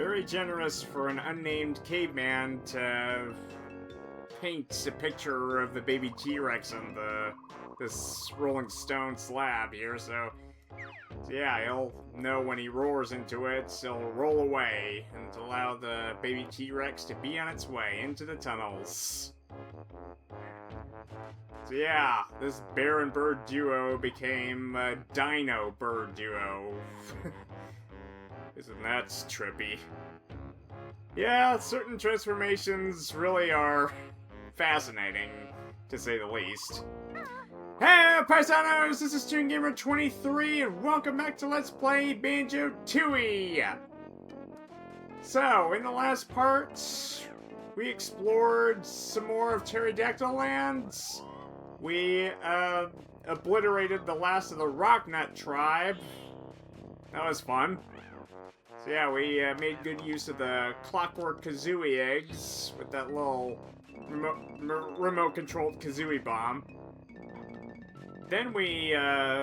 very generous for an unnamed caveman to paint a picture of the baby T-Rex on this Rolling Stone slab here, so yeah, he'll know when he roars into it, he'll roll away and allow the baby T-Rex to be on its way into the tunnels. So yeah, this bear and bird duo became a dino bird duo. Isn't that trippy? Yeah, certain transformations really are fascinating, to say the least. Hey, paisanos! This is StreamGamer23, and welcome back to Let's Play Banjo Tooie! So, in the last part, we explored some more of Pterodactyl Lands. We, obliterated the last of the Rocknut tribe. That was fun. So yeah, we made good use of the clockwork kazooie eggs with that little remote-controlled kazooie bomb. Then we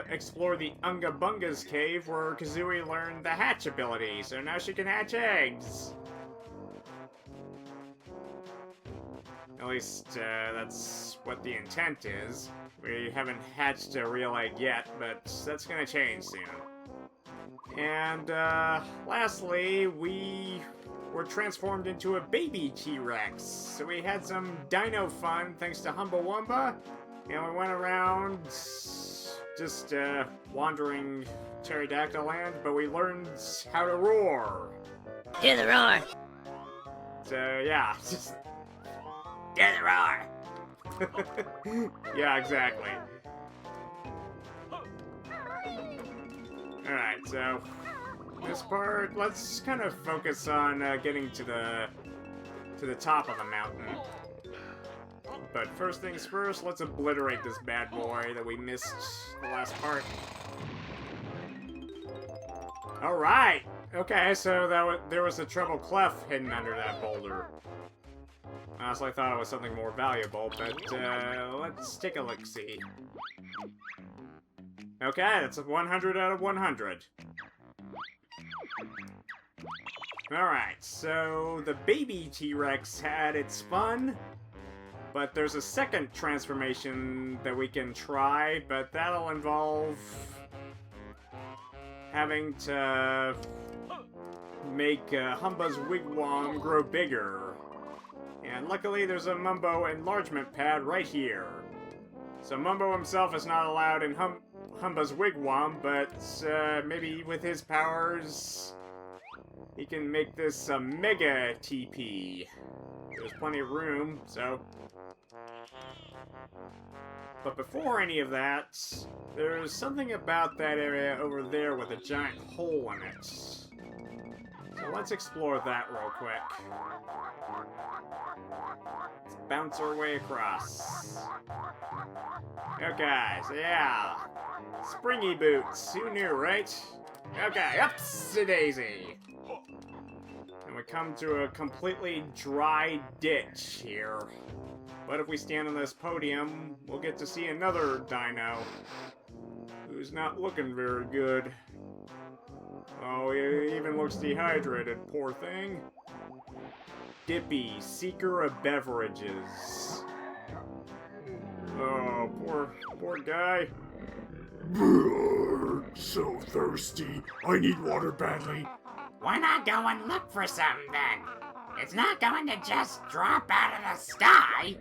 explored the Unga Bunga's cave where Kazooie learned the hatch ability, so now she can hatch eggs. At least that's what the intent is. We haven't hatched a real egg yet, but that's gonna change soon. And lastly, we were transformed into a baby T-Rex. So we had some dino fun thanks to Humba Wumba. And we went around just wandering Pterodactyl Land, but we learned how to roar. Hear the roar! So yeah, just Hear the roar! yeah, exactly. Alright, so this part, let's kind of focus on getting to the top of the mountain. But first things first, let's obliterate this bad boy that we missed the last part. Alright! Okay, so there was a treble clef hidden under that boulder. Honestly, I thought it was something more valuable, but let's take a look-see. Okay, that's a 100 out of 100. Alright, so the baby T-Rex had its fun. But there's a second transformation that we can try, but that'll involve having to make Humba's wigwam grow bigger. And luckily there's a Mumbo enlargement pad right here. So Mumbo himself is not allowed in Humba's wigwam, but maybe with his powers he can make this a mega TP. There's plenty of room, so... But before any of that, there's something about that area over there with a giant hole in it. So let's explore that real quick. Let's bounce our way across. Okay, so yeah. Springy boots, who knew, right? Okay, upsie-daisy. And we come to a completely dry ditch here. But if we stand on this podium, we'll get to see another dino who's not looking very good. Oh, he even looks dehydrated, poor thing. Dippy, seeker of beverages. Oh, poor guy. So thirsty. I need water badly. Why not go and look for some then? It's not going to just drop out of the sky.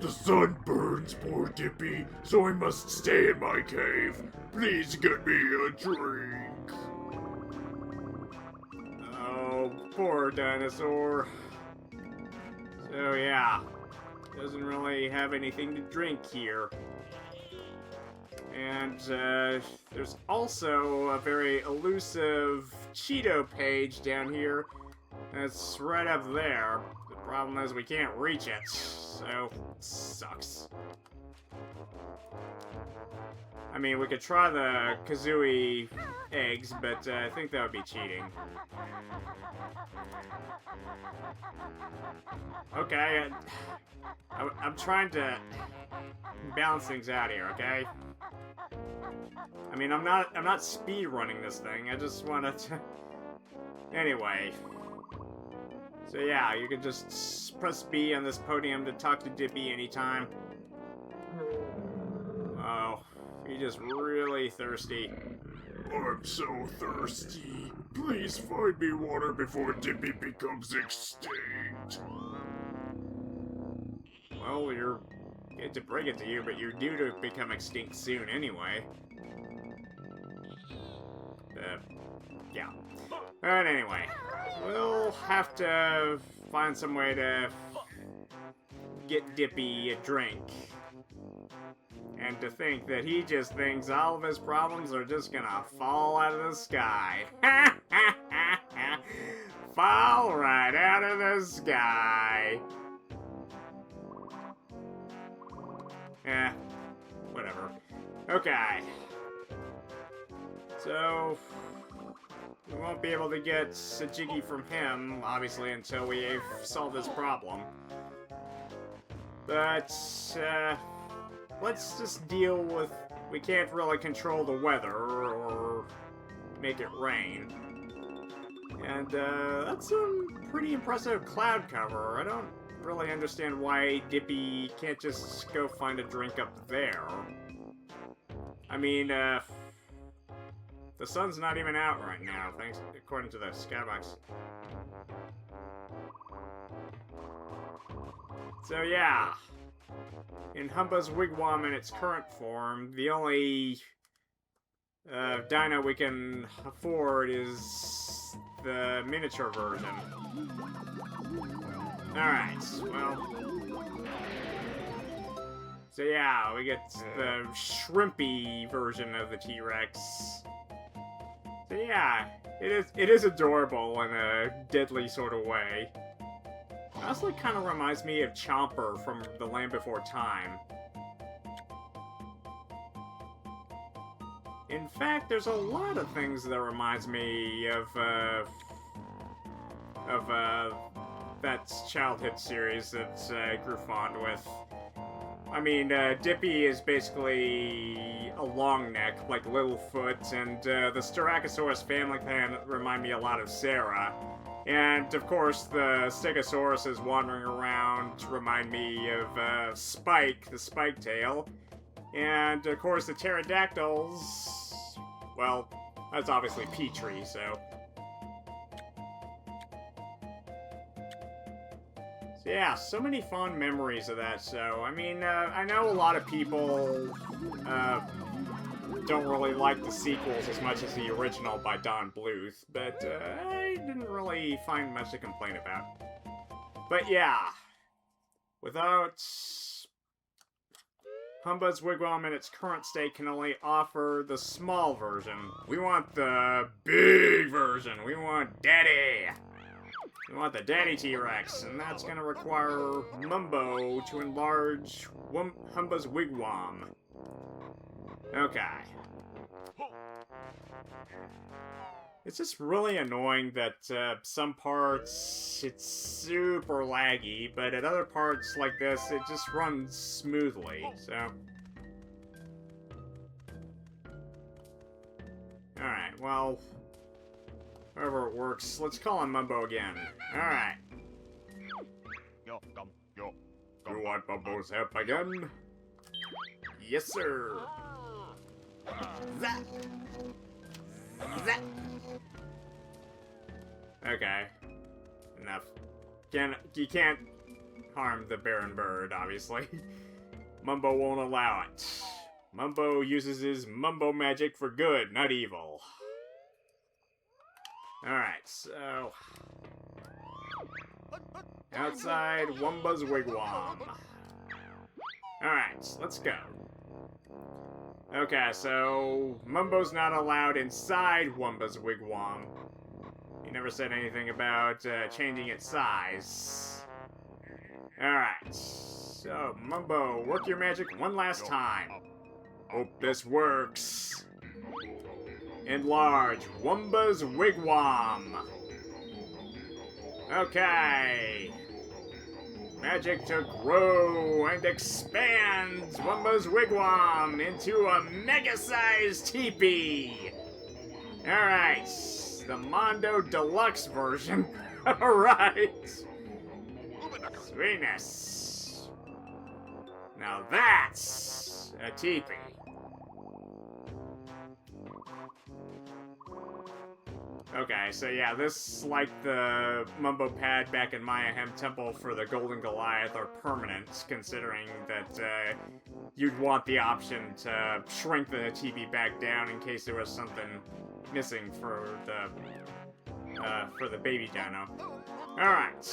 The sun burns poor Dippy, so I must stay in my cave. Please get me a drink. Oh, poor dinosaur. So yeah, doesn't really have anything to drink here. And there's also a very elusive Cheeto page down here. That's right up there. The problem is we can't reach it, so it sucks. I mean, we could try the Kazooie eggs, but I think that would be cheating. Okay, I'm trying to balance things out here, okay? I mean, I'm not speed running this thing. I just wanted to... Anyway, So yeah, you can just press B on this podium to talk to Dippy anytime. Oh, he's just really thirsty. I'm so thirsty. Please find me water before Dippy becomes extinct. Well, you're... hate to break it to you, but you're due to become extinct soon anyway. Yeah. But anyway, we'll have to find some way to get Dippy a drink. And to think that he just thinks all of his problems are just gonna fall out of the sky. Fall right out of the sky. Eh, whatever. Okay. So, we won't be able to get a Jiggy from him, obviously, until we've solved this problem. But, let's just deal with... we can't really control the weather or make it rain. And, that's some pretty impressive cloud cover. I don't really understand why Dippy can't just go find a drink up there. I mean, the sun's not even out right now, thanks, according to the skybox. So yeah, in Humba's Wigwam in its current form, the only dino we can afford is the miniature version. Alright, well... so yeah, we get the shrimpy version of the T-Rex. So yeah, it is adorable in a deadly sort of way. It also kind of reminds me of Chomper from The Land Before Time. In fact, there's a lot of things that reminds me of that childhood series that I grew fond with. I mean, Dippy is basically a long neck, like Littlefoot, and the Styracosaurus family can remind me a lot of Sarah. And, of course, the Stegosaurus wandering around remind me of Spike, the Spike Tail. And, of course, the Pterodactyls, well, that's obviously Petrie, so... yeah, so many fond memories of that show. I mean, I know a lot of people don't really like the sequels as much as the original by Don Bluth, but I didn't really find much to complain about. But yeah, without... Humba's Wigwam in its current state can only offer the small version. We want the big version. We want Daddy. We want the Daddy T-Rex, and that's gonna require Mumbo to enlarge Humba's Wigwam. Okay. It's just really annoying that some parts it's super laggy, but at other parts like this, it just runs smoothly, so... Alright, well... however it works, let's call on Mumbo again. Alright. You want Mumbo's help again? Yes, sir. Zap. Zap. Okay. Enough. You can't harm the Baron Bird, obviously. Mumbo won't allow it. Mumbo uses his Mumbo magic for good, not evil. Alright, so... outside Wumba's Wigwam. Alright, let's go. Okay, so... Mumbo's not allowed inside Wumba's Wigwam. He never said anything about changing its size. Alright, so Mumbo, work your magic one last time. Hope this works. Enlarge Wumba's Wigwam. Okay. Magic to grow and expand Wumba's Wigwam into a mega-sized teepee. Alright, the Mondo Deluxe version. Alright. Sweetness. Now that's a teepee. Okay, so yeah, this, like the Mumbo pad back in Mayahem Temple for the Golden Goliath, are permanent, considering that you'd want the option to shrink the teepee back down in case there was something missing for the baby dino. Alright.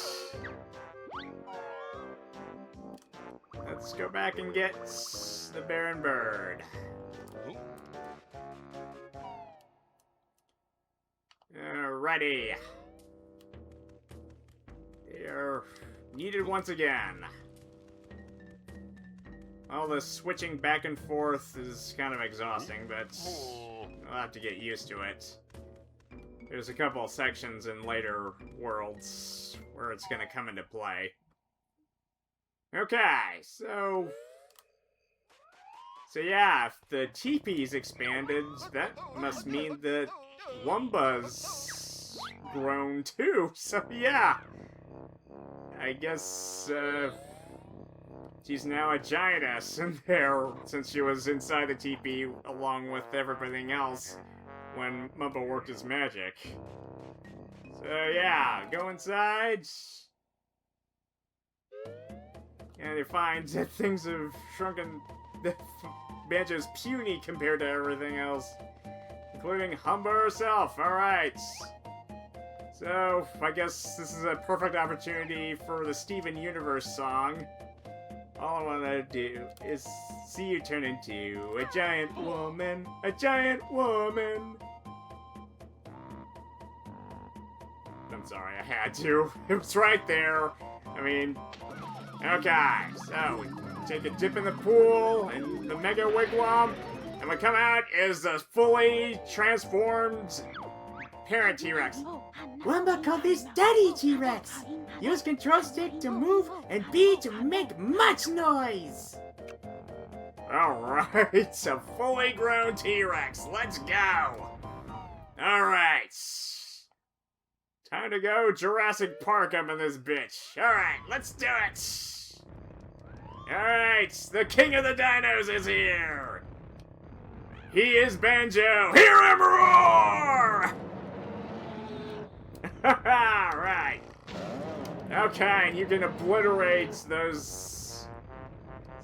Let's go back and get the Baron Bird. Alrighty. They're needed once again. All the switching back and forth is kind of exhausting, but I'll have to get used to it. There's a couple sections in later worlds where it's gonna come into play. Okay, so yeah, if the teepee's expanded, that must mean that Wumba's grown too, so yeah. I guess, she's now a giantess in there, since she was inside the teepee along with everything else when Mumba worked his magic. So yeah, go inside. And you find that things have shrunken. Banjo's puny compared to everything else, including Humba herself. Alright. So, I guess this is a perfect opportunity for the Steven Universe song. All I want to do is see you turn into a giant woman. A giant woman. I'm sorry, I had to. It was right there. I mean, okay, so we take a dip in the pool and the Mega Wigwam, and we come out as the fully transformed parent T-Rex. Wumba called this Daddy T-Rex. Use control stick to move and B to make much noise. Alright, a fully grown T-Rex. Let's go. Alright. Time to go Jurassic Park up in this bitch. Alright, let's do it. Alright, the king of the dinos is here. He is Banjo. Hear him roar! Alright. Okay, and you can obliterate those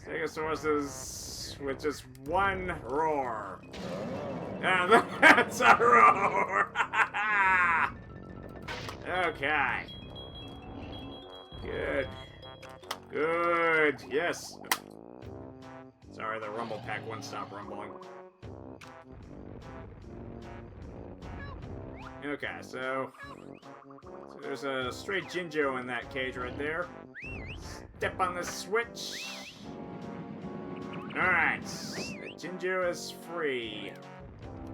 Stegosauruses with just one roar. Now that's a roar! Okay. Good. Good. Yes. Sorry, the rumble pack wouldn't stop rumbling. Okay, so there's a straight Jinjo in that cage right there. Step on the switch. Alright, the Jinjo is free.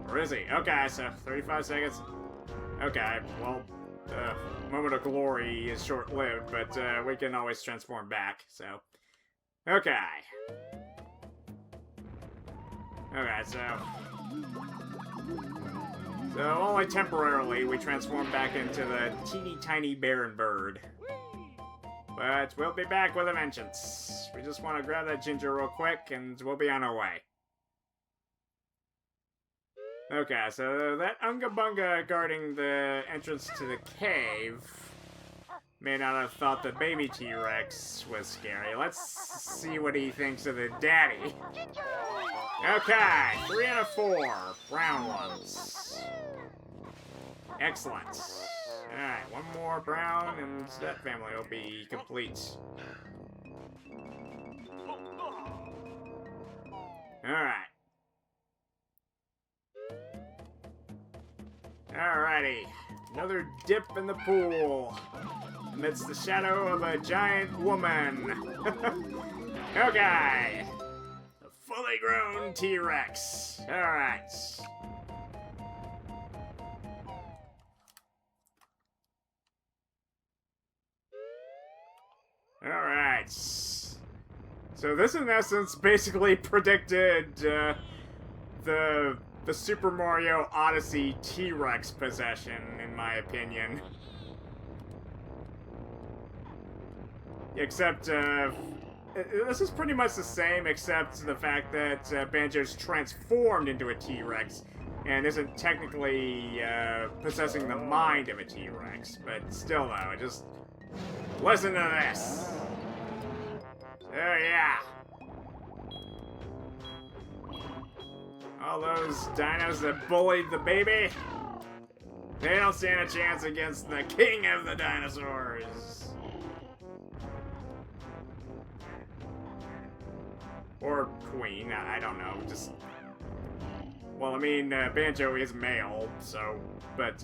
Or is he? Okay, so 35 seconds. Okay, well, moment of glory is short-lived, but we can always transform back, so. Okay. Okay, so only temporarily we transform back into the teeny tiny Baron Bird. But we'll be back with a vengeance. We just want to grab that Ginger real quick, and we'll be on our way. Okay, so that Unga Bunga guarding the entrance to the cave may not have thought the baby T-Rex was scary. Let's see what he thinks of the daddy. Okay, 3 out of 4 brown ones. Excellent. Alright, one more brown and that family will be complete. Alright. Alrighty, another dip in the pool amidst the shadow of a giant woman. Okay, a fully grown T-Rex. Alright. Alright. So this in essence basically predicted the Super Mario Odyssey T-Rex possession, in my opinion. Except, this is pretty much the same, except the fact that Banjo's transformed into a T-Rex and isn't technically possessing the mind of a T-Rex. But still, though, just listen to this. Oh, yeah. All those dinos that bullied the baby, they don't stand a chance against the king of the dinosaurs. Or queen, I don't know, just... Well, I mean, Banjo is male, so... But,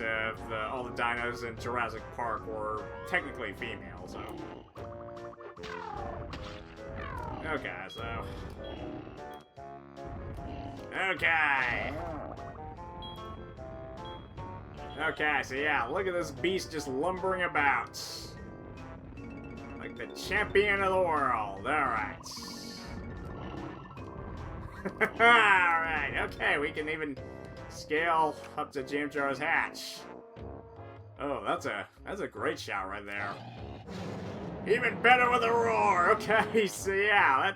all the dinos in Jurassic Park were technically female, so... Okay, so... Okay! Okay, so yeah, look at this beast just lumbering about. Like the champion of the world, alright. Alright, okay, we can even scale up to James Jarrah's hatch. Oh, that's a great shot right there. Even better with a roar! Okay, so yeah,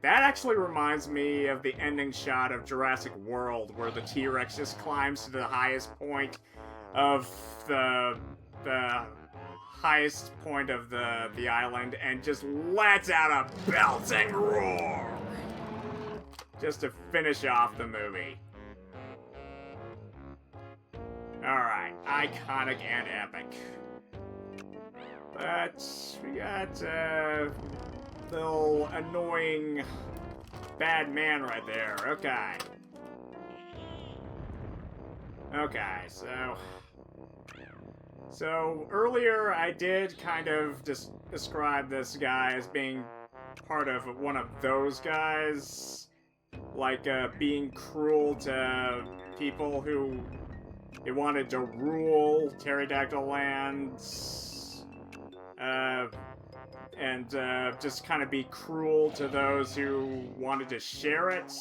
that actually reminds me of the ending shot of Jurassic World, where the T-Rex just climbs to the highest point of the highest point of the island and just lets out a belting roar! Just to finish off the movie. Alright, iconic and epic. But we got little annoying bad man right there. Okay. Okay, so earlier I did kind of just describe this guy as being part of one of those guys, like being cruel to people who they wanted to rule pterodactyl lands, and just kind of be cruel to those who wanted to share it,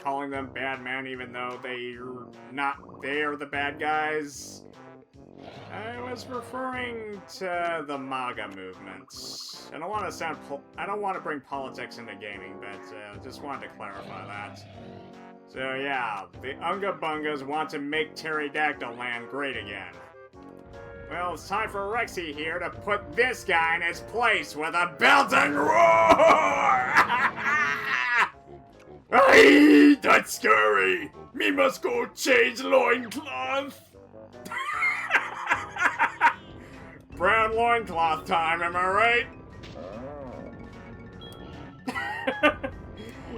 calling them bad men even though they're the bad guys. I was referring to the MAGA movement. I don't want to bring politics into gaming, but just wanted to clarify that. So yeah, the Unga Bungas want to make Pterodactyl Land great again. Well, it's time for Rexy here to put this guy in his place with a belting roar! Aye, that's scary. Me must go change loincloth. Brown loincloth time, am I right?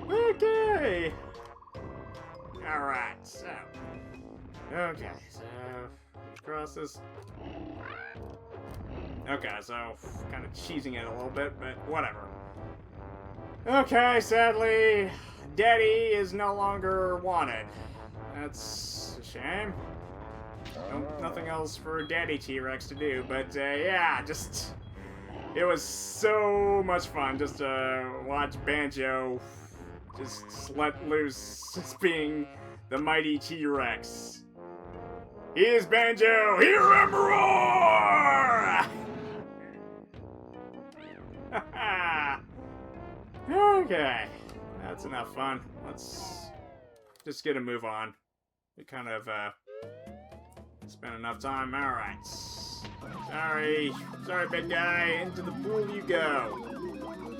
Okay. Alright, so. Okay, so. Cross this. Okay, so. Kind of cheesing it a little bit, but whatever. Okay, sadly, Daddy is no longer wanted. That's a shame. Nothing else for Daddy T-Rex to do, but yeah, just... It was so much fun just to watch Banjo just let loose as being the mighty T-Rex. Here's Banjo! Hear him roar! Okay, that's enough fun. Let's just get a move on. We kind of, spent enough time. Alright. Sorry, big guy. Into the pool you go.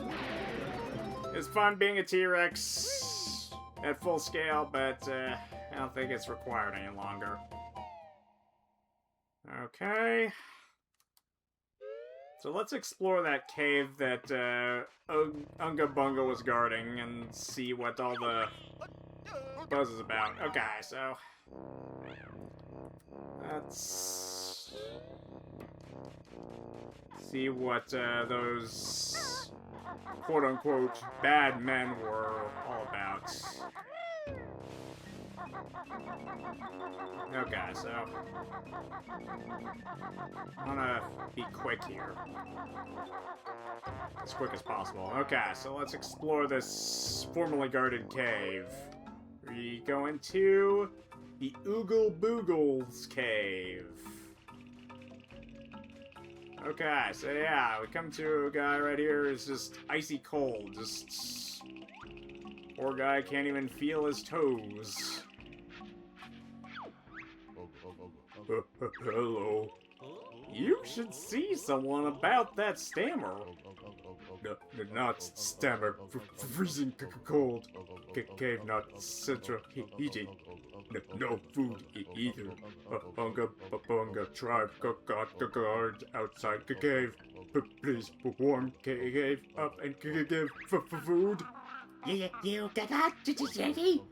It's fun being a T-Rex at full scale, but I don't think it's required any longer. Okay. So let's explore that cave that Unga Bunga was guarding and see what all the buzz is about. Okay, so... Let's see what those quote-unquote bad men were all about. Okay, so I wanna be quick here. As quick as possible. Okay, so let's explore this formerly guarded cave. We go into the Oogle Boogles cave. Okay, so yeah, we come to a guy right here who's just icy cold. Just... Poor guy can't even feel his toes. Hello. You should see someone about that stammer. Not stammer. Freezing cold. Cave not central heating. No food either. Bunga bunga tribe guard outside the cave. Please warm cave up and give food. You got Daddy?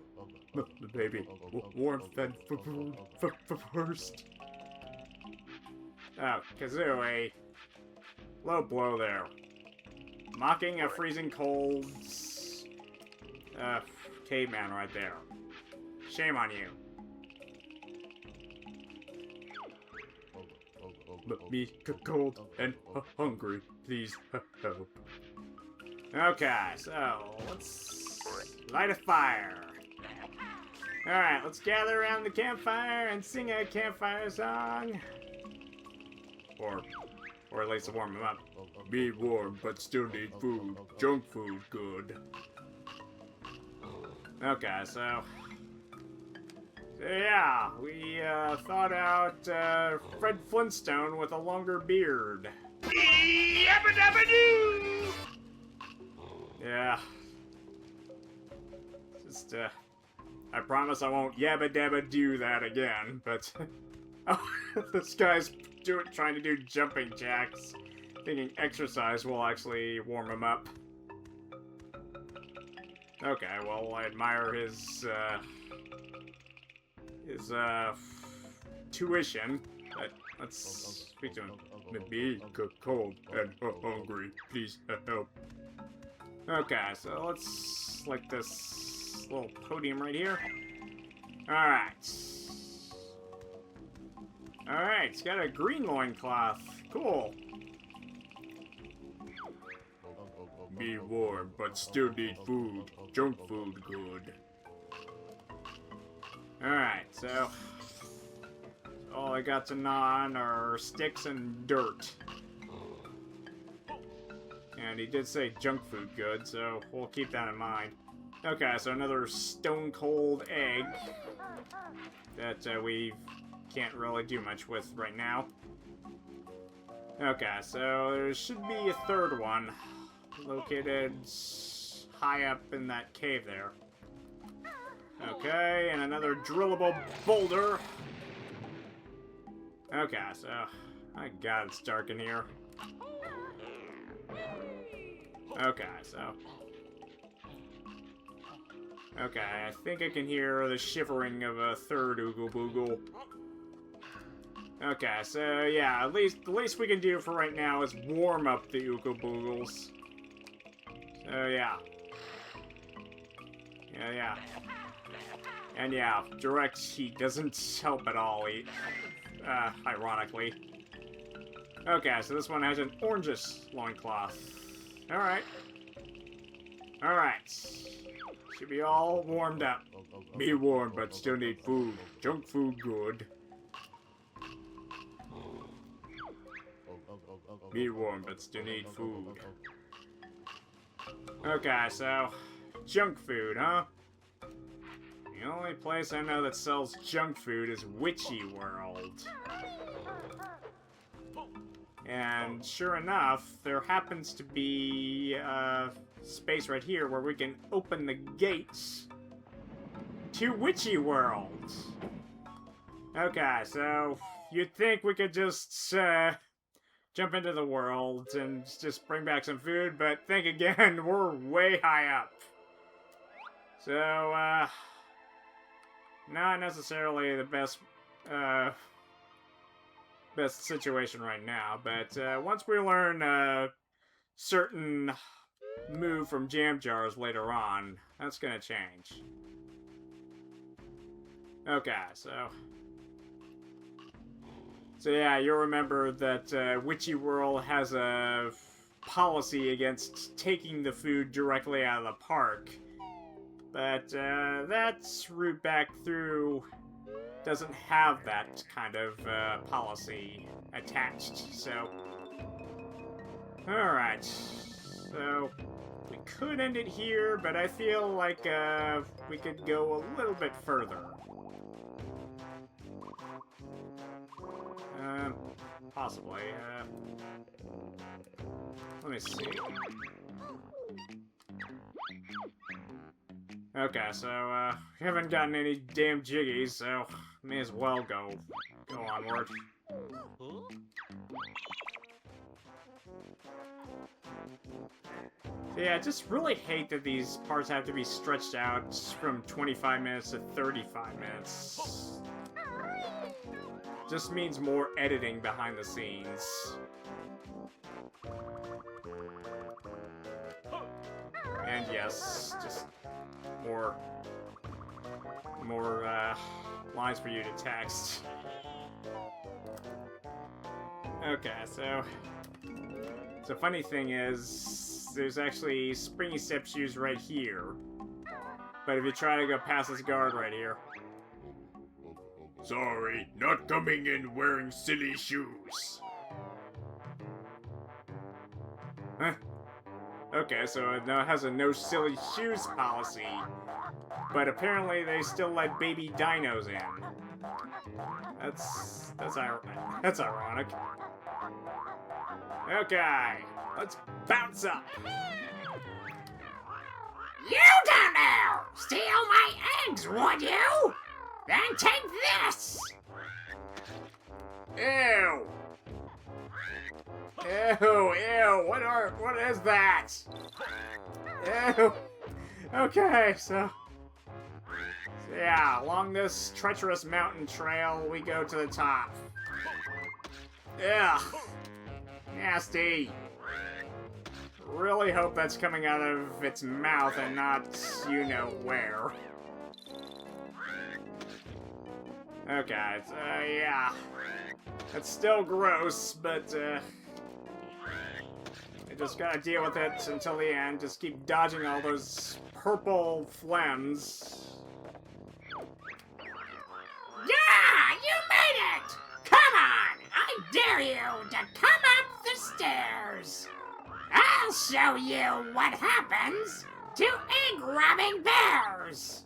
Baby, warmth and food first. Oh, Kazooie. Low blow there. Mocking a freezing cold... caveman right there. Shame on you. Me cold and hungry. Please help. Okay, so let's light a fire. Alright, let's gather around the campfire and sing a campfire song. Or at least warm them up. Be warm, but still need food. Junk food, good. Okay, so yeah, we thought out Fred Flintstone with a longer beard. Yabba dabba doo! Yeah. Just, I promise I won't yabba dabba do that again, but... Oh, this guy's trying to do jumping jacks, thinking exercise will actually warm him up. Okay, well, I admire his tuition, but let's speak to him. Be cold and hungry. Please help. Okay, so let's select this little podium right here. Alright. Alright, it's got a green loincloth. Cool. Be warm, but still need food. Junk food, good. Alright, so all I got to gnaw on are sticks and dirt. And he did say junk food good, so we'll keep that in mind. Okay, so another stone cold egg that we can't really do much with right now. Okay, so there should be a third one located high up in that cave there. Okay, and another drillable boulder. Okay, so... My god, it's dark in here. Okay, so... Okay, I think I can hear the shivering of a third Oogle Boogle. Okay, so yeah, the least we can do for right now is warm up the Oogle Boogles. So yeah. Yeah. And yeah, direct heat doesn't help at all, ironically. Okay, so this one has an orangish loincloth. Alright. Should be all warmed up. Be warm, but still need food. Junk food, good. Be warm, but still need food. Okay, so... Junk food, huh? The only place I know that sells junk food is Witchy World. And sure enough, there happens to be a space right here where we can open the gates to Witchy World. Okay, so you'd think we could just jump into the world and just bring back some food, but think again, we're way high up. So, not necessarily the best situation right now, but once we learn a certain move from jam jars later on, that's gonna change. Okay, so yeah, you'll remember that Witchy World has a policy against taking the food directly out of the park. But that route back through doesn't have that kind of policy attached, so Alright. So, we could end it here, but I feel like we could go a little bit further. Possibly. Let me see. Okay, so, we haven't gotten any damn jiggies, so may as well go onward. Yeah, I just really hate that these parts have to be stretched out from 25 minutes to 35 minutes. Just means more editing behind the scenes. And yes, just more lines for you to text. Okay, so funny thing is, there's actually springy step shoes right here. But if you try to go past this guard right here. Sorry, not coming in wearing silly shoes. Huh? Okay, so it now has a no silly shoes policy. But apparently they still let baby dinos in. That's ironic. Okay, let's bounce up. You don't know! Steal my eggs, would you? Then take this! Ew! Ew, ew, what is that? Ew. Okay, so yeah, along this treacherous mountain trail, we go to the top. Ugh. Nasty. Really hope that's coming out of its mouth and not you-know where. Okay, yeah. It's still gross, but, I just gotta deal with it until the end. Just keep dodging all those purple phlegms. Yeah, you made it! Come on! I dare you to come up the stairs! I'll show you what happens to egg-robbing bears!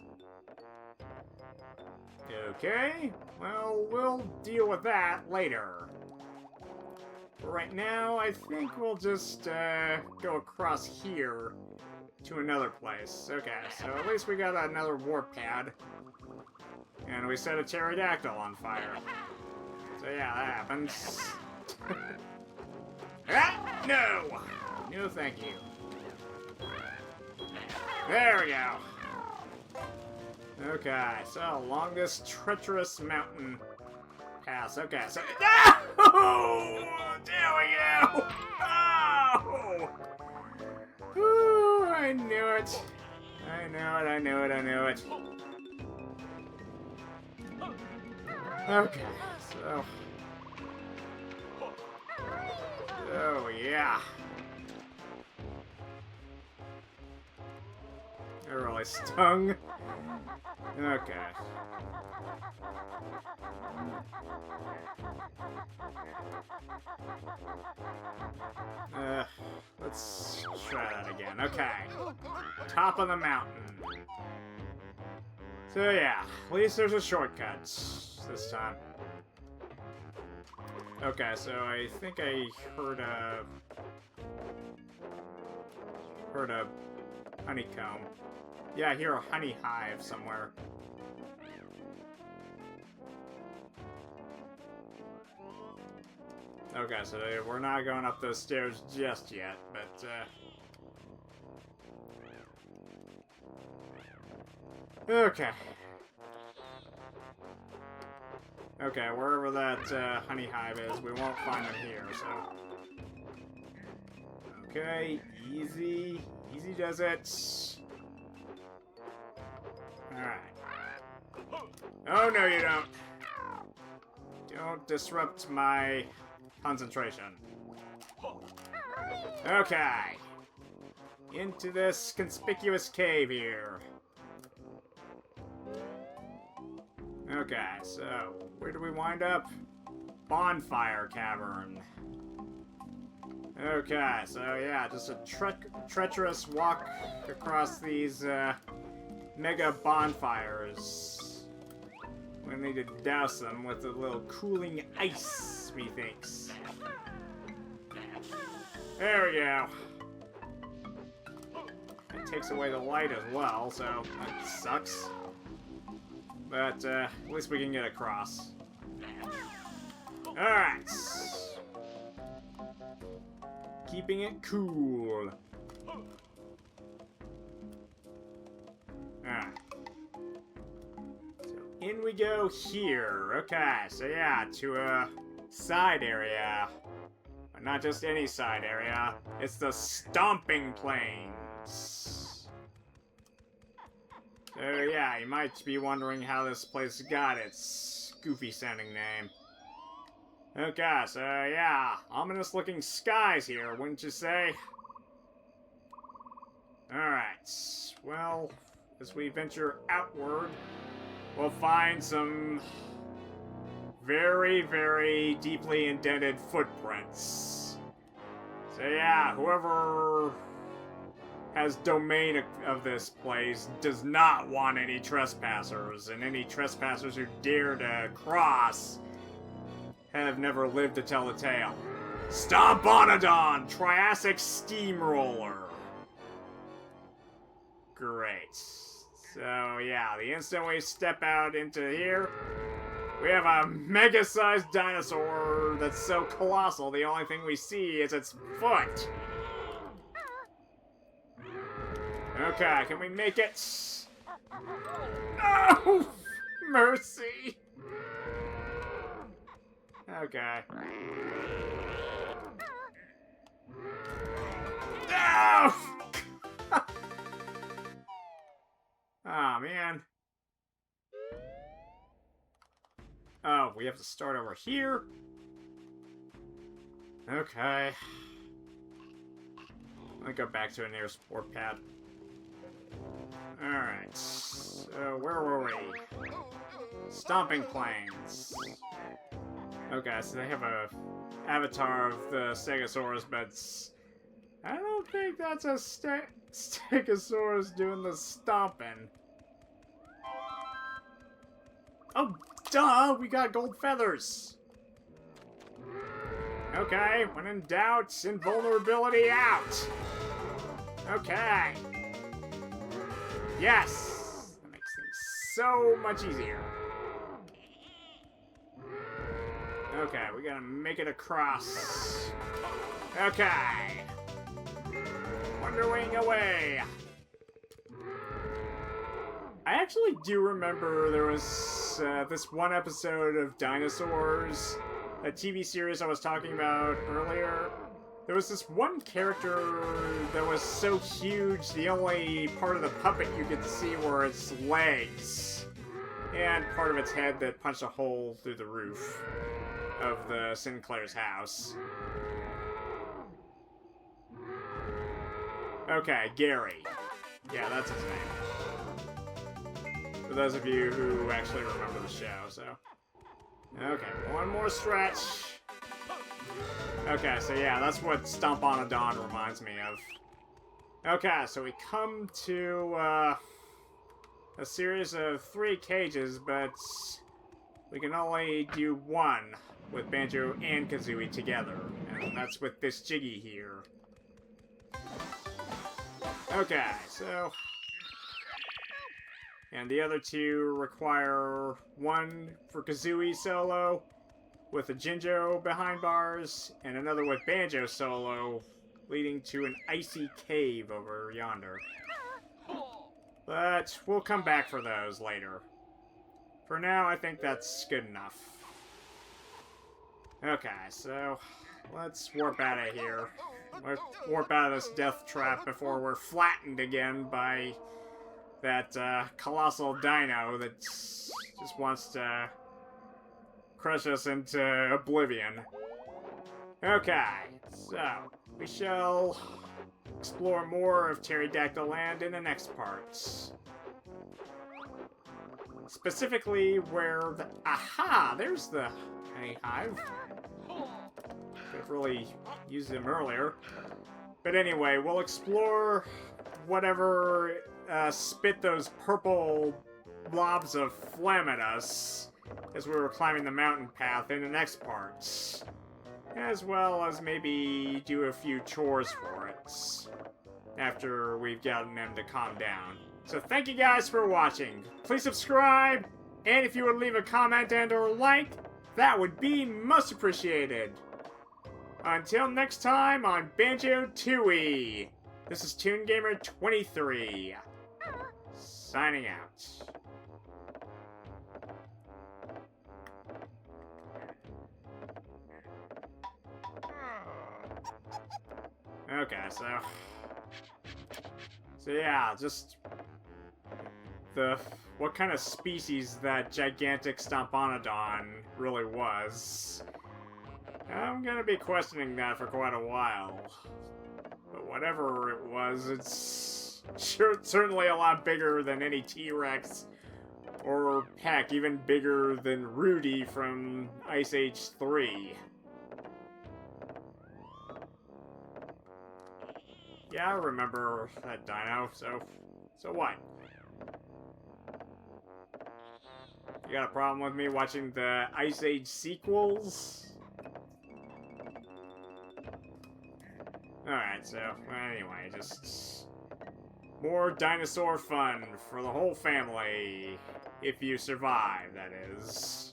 Okay, well, we'll deal with that later. For right now, I think we'll just, go across here to another place. Okay, so at least we got another warp pad. And we set a pterodactyl on fire. So yeah, that happens. Ah, no! No, thank you. There we go. Okay, so along this treacherous mountain pass. Okay, so no! There we go! Oh! Ooh, I knew it. I knew it, I knew it, I knew it. Okay, so... Oh, yeah. It really stung. Okay. Let's try that again. Okay. Top of the mountain. So yeah, at least there's a shortcut this time. Okay, so I think I heard a honeycomb. Yeah, I hear a honey hive somewhere. Okay, so we're not going up those stairs just yet, but okay. Okay, wherever that honey hive is, we won't find them here, so... Okay, easy. Easy does it. Alright. Oh, no you don't. Don't disrupt my concentration. Okay. Into this conspicuous cave here. Okay, so where do we wind up? Bonfire Cavern. Okay, so yeah, just a treacherous walk across these mega bonfires. We need to douse them with a little cooling ice, methinks. There we go. It takes away the light as well, so that sucks. But at least we can get across. Alright. Keeping it cool. Alright. So in we go here. Okay, so yeah, to a side area. But not just any side area. It's the Stomping Plains. So yeah, you might be wondering how this place got its goofy sounding name. Okay, so yeah, ominous looking skies here, wouldn't you say? Alright, well, as we venture outward, we'll find some very, very deeply indented footprints. So yeah, whoever has domain of this place does not want any trespassers, and any trespassers who dare to cross have never lived to tell the tale. Stomponadon, Triassic Steamroller. Great. So yeah, the instant we step out into here, we have a mega-sized dinosaur that's so colossal the only thing we see is its foot. Okay, can we make it? Oh! Mercy! Okay. No! Oh, man. Oh, we have to start over here? Okay. Let me go back to a near support pad. Alright. So, where were we? Stomping Plains. Okay, so they have a avatar of the Stegosaurus, but I don't think that's a Stegosaurus doing the stomping. Oh, duh! We got gold feathers! Okay, when in doubt, invulnerability out! Okay. Yes! That makes things so much easier. Okay, we gotta make it across. Okay. Wonderwing away. I actually do remember there was this one episode of Dinosaurs, a TV series I was talking about earlier. There was this one character that was so huge, the only part of the puppet you could see were its legs. And part of its head that punched a hole through the roof of the Sinclair's house. Okay, Gary. Yeah, that's his name. For those of you who actually remember the show, so. Okay, one more stretch. Okay, so yeah, that's what Stomponadon reminds me of. Okay, so we come to a series of 3 cages, but we can only do one with Banjo and Kazooie together, and that's with this Jiggy here. Okay, so... And the other 2 require one for Kazooie solo, with a Jinjo behind bars, and another with Banjo solo, leading to an icy cave over yonder. But we'll come back for those later. For now, I think that's good enough. Okay, so let's warp out of here. Let's warp out of this death trap before we're flattened again by that colossal dino that just wants to crush us into oblivion. Okay, so we shall explore more of Pterodactyl Land in the next parts. Specifically where the... Aha! There's the honey hive. Good haven't really used them earlier. But anyway, we'll explore whatever spit those purple blobs of phlegm at us as we were climbing the mountain path in the next parts. As well as maybe do a few chores for it after we've gotten them to calm down. So thank you guys for watching. Please subscribe, and if you would leave a comment and or like, that would be most appreciated. Until next time on Banjo Tooie, this is ToonGamer23, signing out. Okay, so yeah, just what kind of species that gigantic Stomponadon really was. I'm gonna be questioning that for quite a while. But whatever it was, it's certainly a lot bigger than any T-Rex, or heck, even bigger than Rudy from Ice Age 3. Yeah, I remember that dino, so what? You got a problem with me watching the Ice Age sequels? Alright, so, anyway, just more dinosaur fun for the whole family, if you survive, that is.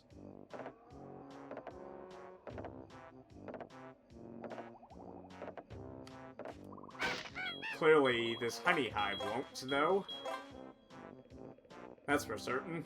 Clearly, this honey hive won't, though. That's for certain.